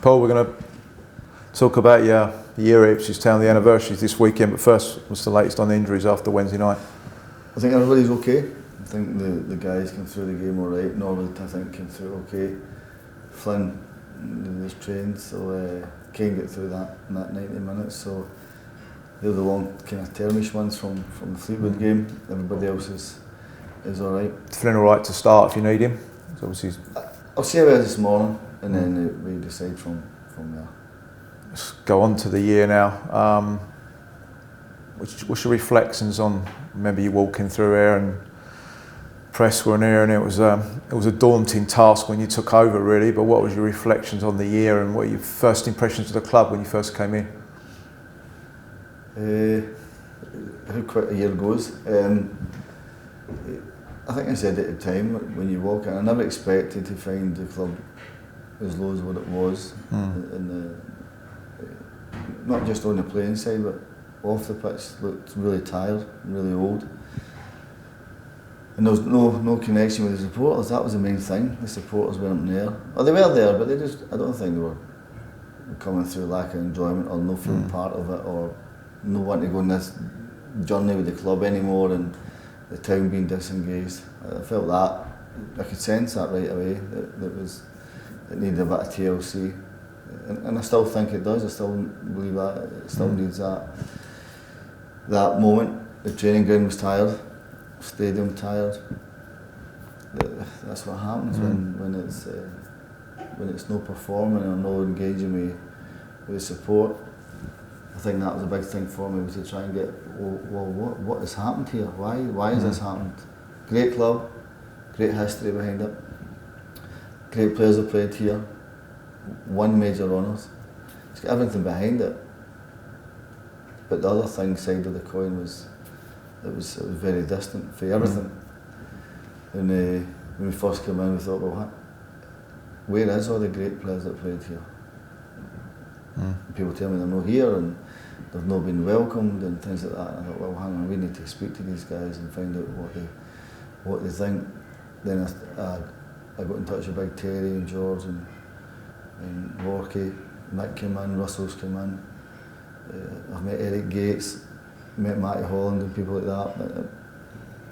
Paul, we're going to talk about your year at Ipswich Town, the anniversaries this weekend, but first, what's the latest on the injuries after Wednesday night? I think everybody's okay. I think the guys came through the game all right. Norwood, I think, came through okay. Flynn was trained, so Kane got through that in that 90 minutes. So they're the long kind of termish ones from the Fleetwood game. Everybody else is all right. Feeling all right to start if you need him? Obviously, I'll see how it is this morning, and then we decide from there. Let's go on to the year now. What's your reflections on? Remember you walking through here and press were in here, and it was a daunting task when you took over, really. But what was your reflections on the year, and what were your first impressions of the club when you first came in? How quick a year goes. I think I said at the time when you walk in, I never expected to find the club as low as what it was, not just on the playing side, but off the pitch. Looked really tired, really old, and there was no connection with the supporters. That was the main thing. The supporters weren't there, or they were there, but I don't think they were coming through lack of enjoyment or no feeling part of it, or no wanting to go on this journey with the club anymore, and the town being disengaged. I felt that, I could sense that right away, it needed a bit of TLC, and I still think it does. I still believe that it still needs that moment. The training ground was tired, stadium tired. That's what happens when it's no performing or no engaging with the support. I think that was a big thing for me, was to try and get, what has happened here? Why has this happened? Great club, great history behind it. Great players have played here. Won major honours. It's got everything behind it. But the other side of the coin was it was very distant for everything. And when we first came in, we thought, well, where is all the great players that played here? People tell me they're not here and they've not been welcomed and things like that. And I thought, well, hang on, we need to speak to these guys and find out what they think. Then I got in touch with Big Terry and George and Walkie. Mick came in, Russell's came in. I've met Eric Gates, met Matty Holland and people like that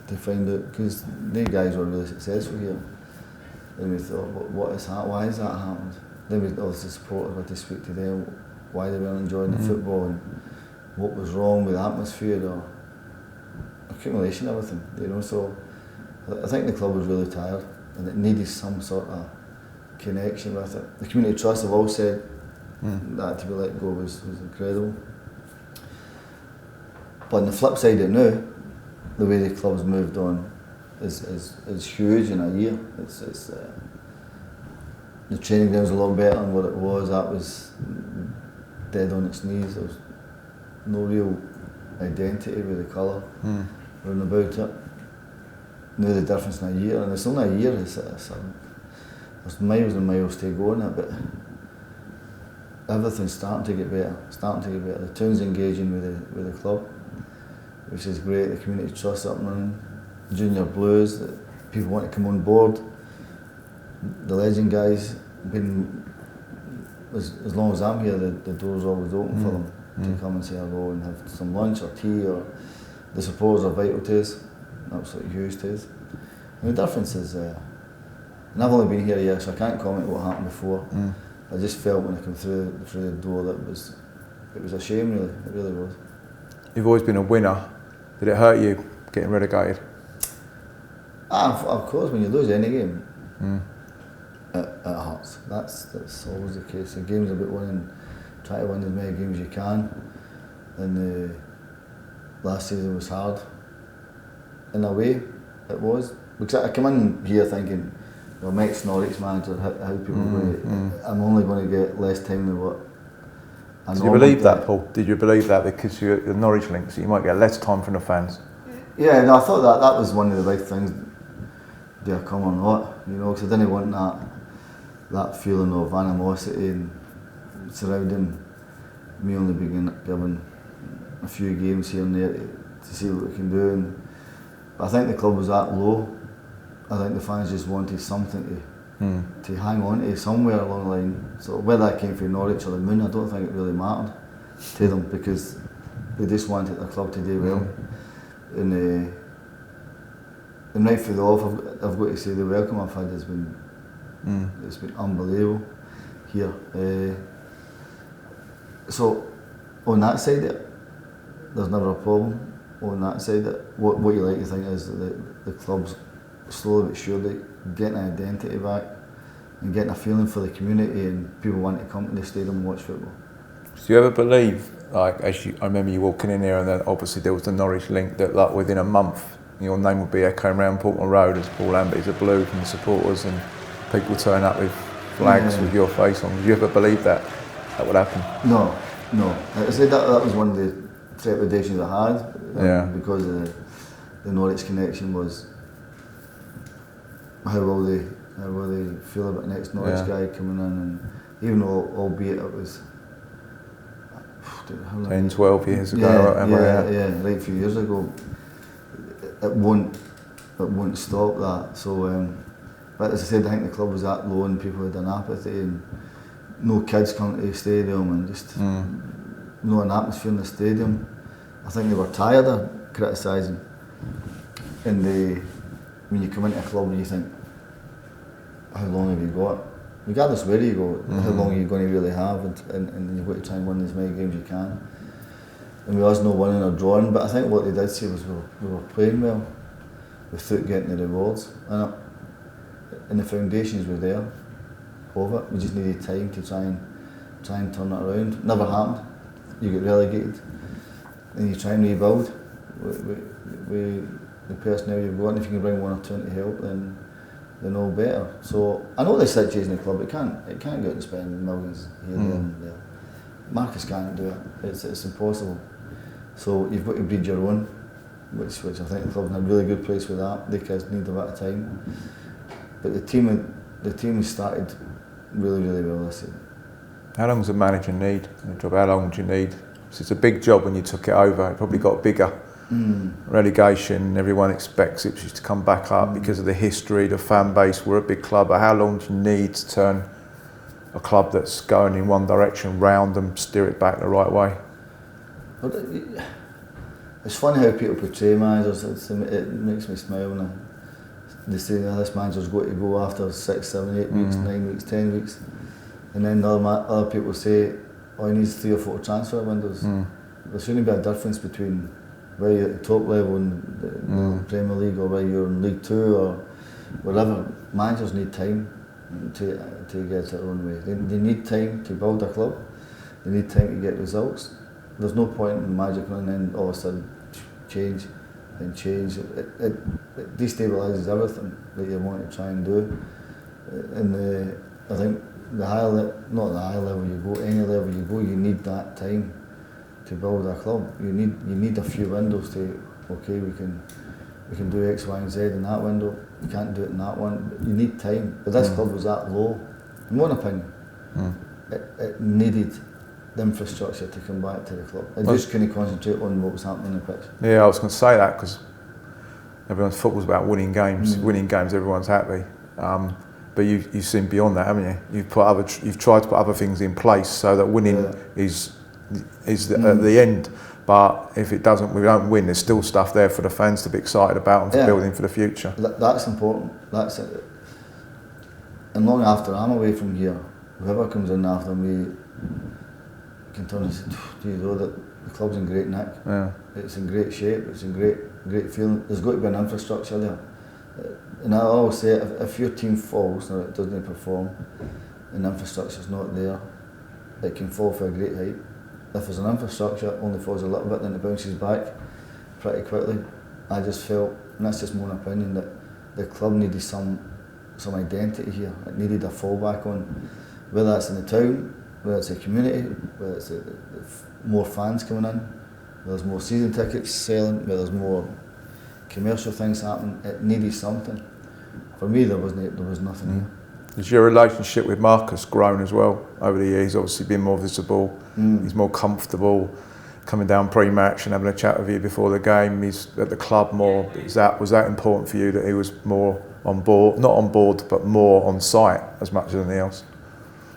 to find out, because they guys were really successful here. Then we thought, why has that happened? Then we obviously supporters had to speak to them, why they weren't enjoying the football and what was wrong with the atmosphere or accumulation of everything, So I think the club was really tired and it needed some sort of connection with it. The community trust have all said that to be let go was incredible. But on the flip side of it now, the way the club's moved on is huge in a year. It's the training ground's a lot better than what it was. That was dead on its knees. There was no real identity with the colour running about it. Now the difference in a year, and it's only a year, there's miles and miles to go in it, but everything's starting to get better. The town's engaging with the club, which is great. The community trust up and running. Junior Blues, that people want to come on board. The legend guys, as long as I'm here, the door's always open for them to come and say hello and have some lunch or tea, or the supporters are vital to us, absolutely huge to us. And the difference is, and I've only been here a year, so I can't comment what happened before. I just felt when I came through the door that it was a shame, really. It really was. You've always been a winner. Did it hurt you getting relegated? Of course, when you lose any game, it hurts. That's always the case. The game's about winning, try to win as many games as you can. And last season was hard. In a way, it was. Because I come in here thinking, well, Mike's Norwich manager, how people are going to, I'm only going to get less time than what I Did you believe that, Paul? Did you believe that because you're the Norwich link, so you might get less time from the fans? Yeah, no, I thought that was one of the big things. Do I come or not? Because I didn't want that feeling of animosity and surrounding me only being given a few games here and there to see what we can do. But I think the club was that low. I think the fans just wanted something to hang on to somewhere along the line. So whether I came from Norwich or the Moon, I don't think it really mattered to them, because they just wanted their club to do well. And right through the off, I've got to say the welcome I've had has been it's been unbelievable here. So on that side, there's never a problem. On that side, what you like to think is that the club's slowly but surely getting an identity back and getting a feeling for the community, and people want to come to the stadium and watch football. Do you ever believe, like, I remember you walking in here, and then obviously there was the Norwich link, that like within a month your name would be echoing around Portman Road as Paul Lambert is a blue from the supporters, and people turn up with flags with your face on? Did you ever believe that would happen? No. I said that was one of the trepidations I had, because of the Norwich connection, was how will they feel about the next Norwich guy coming in, and even though, albeit it was 10, 12 years ago or whatever. Right, a few years ago, it won't stop that. So, but as I said, I think the club was that low and people had an apathy, and no kids coming to the stadium, and just no an atmosphere in the stadium. I think they were tired of criticising, and when you come into a club and you think, how long have you got? Regardless where you go, how long are you going to really have, and you've got to try and win as many games as you can. And we was no winning or drawing, but I think what they did say was we were playing well without getting the rewards. And the foundations were there of it. We just needed time to try and turn it around. Never happened. You get relegated, and you try and rebuild with the personnel you've got. And if you can bring one or two in to help, then all better. So I know the situation in the club. It can't go out and spend millions here, there, and there. Marcus can't do it. It's impossible. So you've got to breed your own, which I think the club's in a really good place with that. The kids need a bit of time, but the team has started really, really well this year. How long does a manager need in a job? How long do you need? So it's a big job when you took it over. It probably got bigger. Relegation, everyone expects Ipswich to come back up because of the history, the fan base. We're a big club, but how long do you need to turn a club that's going in one direction round and steer it back the right way? It's funny how people portray managers. It makes me smile when they say this manager's got to go after 6, 7, 8 weeks, 9 weeks, 10 weeks, and then other people say, oh, he needs 3 or 4 transfer windows. There shouldn't be a difference between where you're at the top level in the Premier League, or where you're in League 2 or whatever. Managers need time to get their own way. They need time to build a club. They need time to get results. There's no point in manager coming in all of a sudden change. It destabilises everything that you want to try and do. And I think not the higher level you go, any level you go, you need that time to build a club. You need a few windows to, okay, we can do X, Y and Z in that window. You can't do it in that one. But you need time. But this club was that low. In one opinion, it needed the infrastructure to come back to the club. It just couldn't concentrate on what was happening on the pitch. Yeah, I was going to say that, because football's about winning games. Winning games, everyone's happy. But you've seen beyond that, haven't you? You've tried to put other things in place so that winning is at the end. But if we don't win, there's still stuff there for the fans to be excited about and for building for the future. That's important. That's it. And long after I'm away from here, whoever comes in after me can turn and say, do you know that the club's in great nick? Yeah. It's in great shape, it's in great feeling. There's got to be an infrastructure there. And I always say, if your team falls or it doesn't perform and the infrastructure's not there, it can fall for a great height. If there's an infrastructure, it only falls a little bit, then it bounces back pretty quickly. I just felt, and that's just my own opinion, that the club needed some identity here. It needed a fallback on, whether that's in the town, whether it's a community, whether it's more fans coming in, whether there's more season tickets selling, whether there's more commercial things happening. It needed something. For me, there was nothing here. Has your relationship with Marcus grown as well over the years? He's obviously been more visible, he's more comfortable, coming down pre-match and having a chat with you before the game. He's at the club more. Was that important for you, that he was more on board, not on board, but more on site as much as anything else.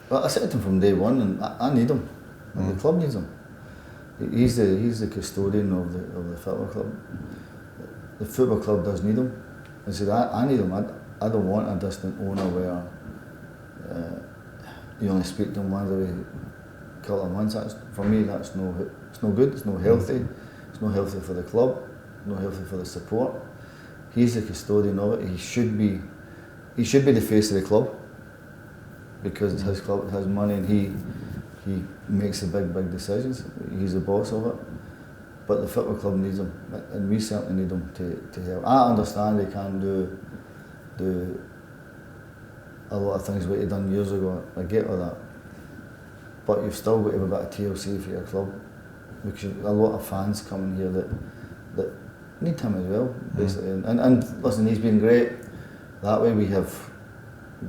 Well, I said to him from day one, and I need him. And the club needs him. He's the custodian of the football club. The football club does need him. I said, I need him. I don't want a distant owner where you only speak to him once every couple of months. For me, it's no good. It's no healthy. It's not healthy for the club. Not healthy for the support. He's the custodian of it. He should be the face of the club because it's his club, it's his money, and he makes the big decisions. He's the boss of it. But the football club needs him, and we certainly need him to help. I understand he can't do a lot of things what he done years ago. I get all that. But you've still got to have a bit of TLC for your club, because a lot of fans coming here that need him as well, basically. And listen, he's been great. That way we have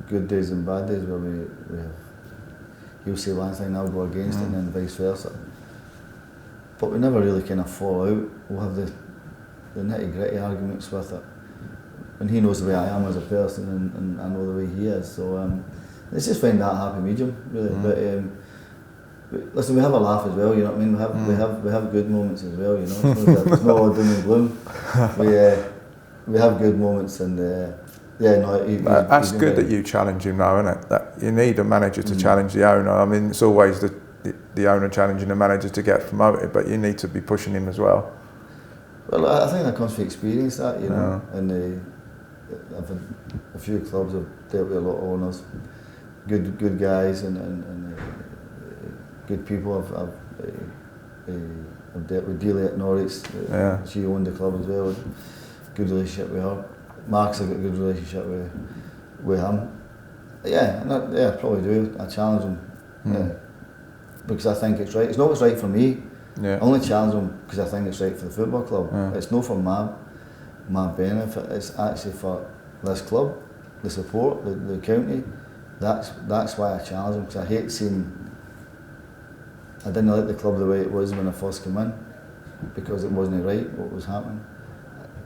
good days and bad days where we have, he'll say one thing, I'll go against it, and then vice versa. But we never really kind of fall out. We'll have the nitty-gritty arguments with it. And he knows the way I am as a person, and I know the way he is. So let's just find that happy medium, really. But listen, we have a laugh as well, you know what I mean? We have good moments as well, you know. It's not all doom and gloom. We have good moments, and that's good that you challenge him, though, isn't it? That you need a manager to challenge the owner. I mean, it's always the owner challenging the manager to get promoted, but you need to be pushing him as well. Well, I think that comes from experience, that, you know. And I've had a few clubs, I've dealt with a lot of owners, good guys, and good people. I've dealt with Dealey at Norwich. She owned the club as well. Good relationship with her. Mark's got a good relationship with him. I probably do. I challenge him because I think it's right. It's not what's right for me. I only challenge him because I think it's right for the football club. It's not for my benefit. It's actually for this club, the support, the county. That's why I challenge him, because I hate seeing. I didn't like the club the way it was when I first came in, because it wasn't right what was happening.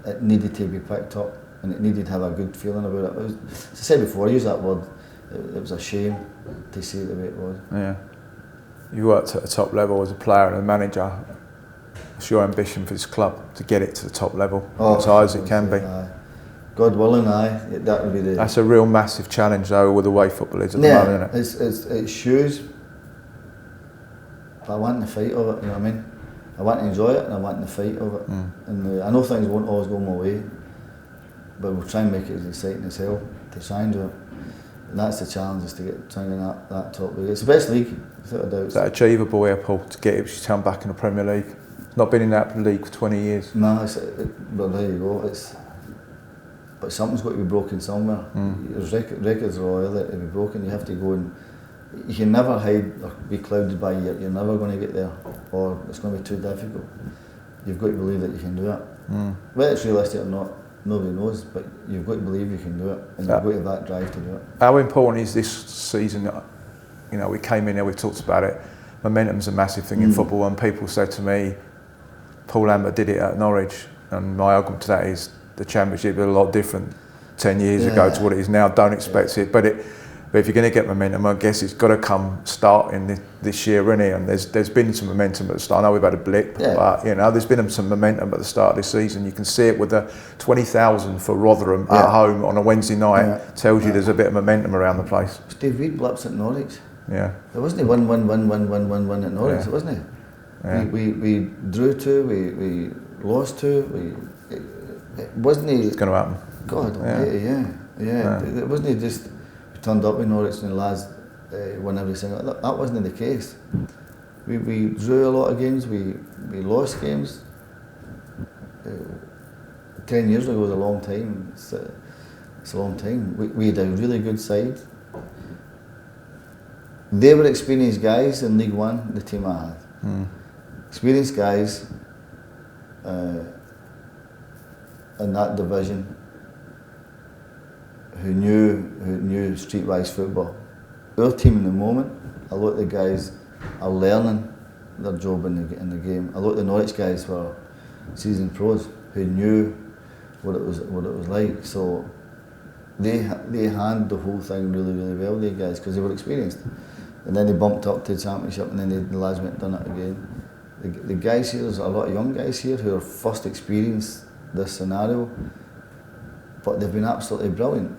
It needed to be picked up, and it needed to have a good feeling about it. As I said before, I use that word, it was a shame to see it the way it was. Yeah. You worked at a top level as a player and a manager. It's your ambition for this club to get it to the top level, as high as it can be. God willing, that would be the... That's a real massive challenge, though, with the way football is at the moment, isn't it? It's shoes, but I want the fight of it, you know what I mean? I want to enjoy it, and I want the fight of it. And I know things won't always go my way, but we'll try and make it as exciting as hell to try and do it. And that's the challenge, is to get trying in that top league. It's the best league, without a doubt. Is that achievable here, Paul, to get Ipswich Town back in the Premier League? Not been in that league for 20 years. No, but there you go. But something's got to be broken somewhere. There's records are all there to be broken. You have to go and... You can never hide or be clouded by you're never going to get there, or it's going to be too difficult. You've got to believe that you can do it. Whether it's realistic or not, nobody knows, but you've got to believe you can do it, and you've got to have that drive to do it. How important is this season? You know, we came in here, we talked about it. Momentum's a massive thing in football, and people said to me, Paul Lambert did it at Norwich, and my argument to that is the Championship is a lot different 10 years ago to what it is now. Don't expect it, but if you're going to get momentum, I guess it's got to come starting this year, really. And there's been some momentum at the start. I know we've had a blip, but you know, there's been some momentum at the start of this season. You can see it with the 20,000 for Rotherham at home on a Wednesday night. Tells you there's a bit of momentum around the place. Steve Reid blips at Norwich. There wasn't win at Norwich, wasn't it? We drew two, we lost two. It wasn't. It's going to happen. God, it wasn't just. Turned up in Norwich and the lads won every single. That wasn't the case. We drew a lot of games. We lost games. 10 years ago was a long time. It's a long time. We had a really good side. They were experienced guys in League One. The team I had, experienced guys in that division. Who knew streetwise football. Our team in the moment, a lot of the guys are learning their job in the game. A lot of the Norwich guys were seasoned pros who knew what it was like. So they handled the whole thing really, really well, they guys, because they were experienced. And then they bumped up to the championship, and then the lads went and done it again. The guys here, there's a lot of young guys here who are first experienced this scenario, but they've been absolutely brilliant.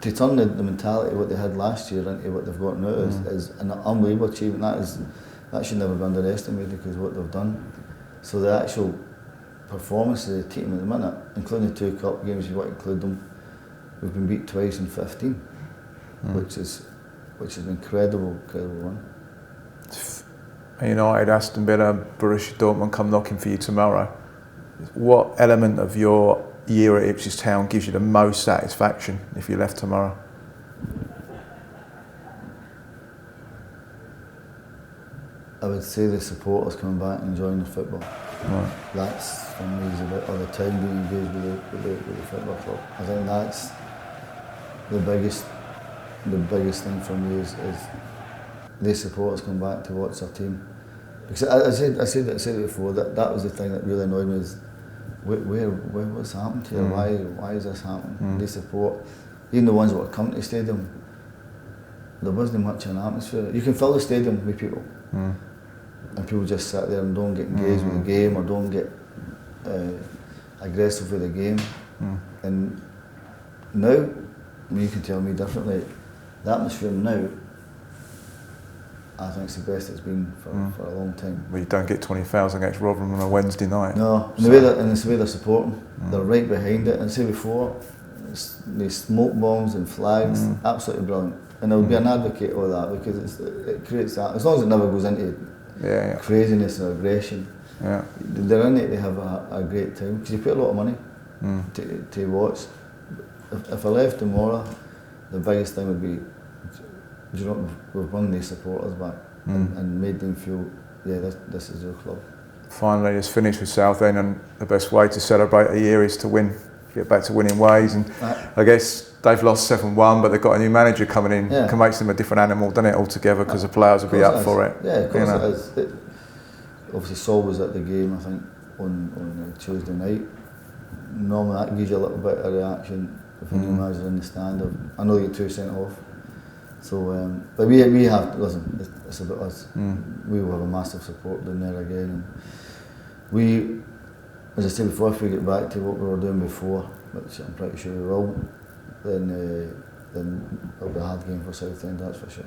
To turn the mentality of what they had last year into what they've got now is an unbelievable achievement. That should never be underestimated, because what they've done. So the actual performance of the team at the minute, including the 2 cup games, you want to include them, we've been beat twice in 15, which is an incredible run. United, Aston Villa, Borussia Dortmund come knocking for you tomorrow. What element of your year at Ipswich Town gives you the most satisfaction if you left tomorrow? I would say the supporters coming back and enjoying the football. Right. That's for me is about all the time being engaged with the football club. I think that's the biggest thing for me is the supporters come back to watch their team. Because I said it before, that was the thing that really annoyed me, is what's happened here? Why is this happening? They support, even the ones that were coming to the stadium, there wasn't much of an atmosphere. You can fill the stadium with people, and people just sit there and don't get engaged with the game, or don't get aggressive with the game. And now, I mean, you can tell me differently, the atmosphere now, I think it's the best it's been for a long time. Well, you don't get 20,000 against Rotherham on a Wednesday night. No, and it's the way they're supporting. They're right behind it. And I say before, these smoke bombs and flags, absolutely brilliant. And I would be an advocate of that, because it creates that. As long as it never goes into craziness or aggression, they're in it to have a great time, because you put a lot of money to watch. If I left tomorrow, the biggest thing would be, we've brought these supporters back and made them feel, this is your club. Finally, just finished with Southend, and the best way to celebrate a year is to win, get back to winning ways. And I guess they've lost 7-1, but they've got a new manager coming in. It can make them a different animal, doesn't it, altogether, because the players will be up for it. Yeah, of course it is. Obviously, Saul was at the game, I think, on Tuesday night. Normally that gives you a little bit of reaction if a new manager in the stand. I know you get 2 sent off. So, but we have, listen, it's about us. We will have a massive support down there again. And as I said before, if we get back to what we were doing before, which I'm pretty sure we will, then it'll be a hard game for Southend, that's for sure.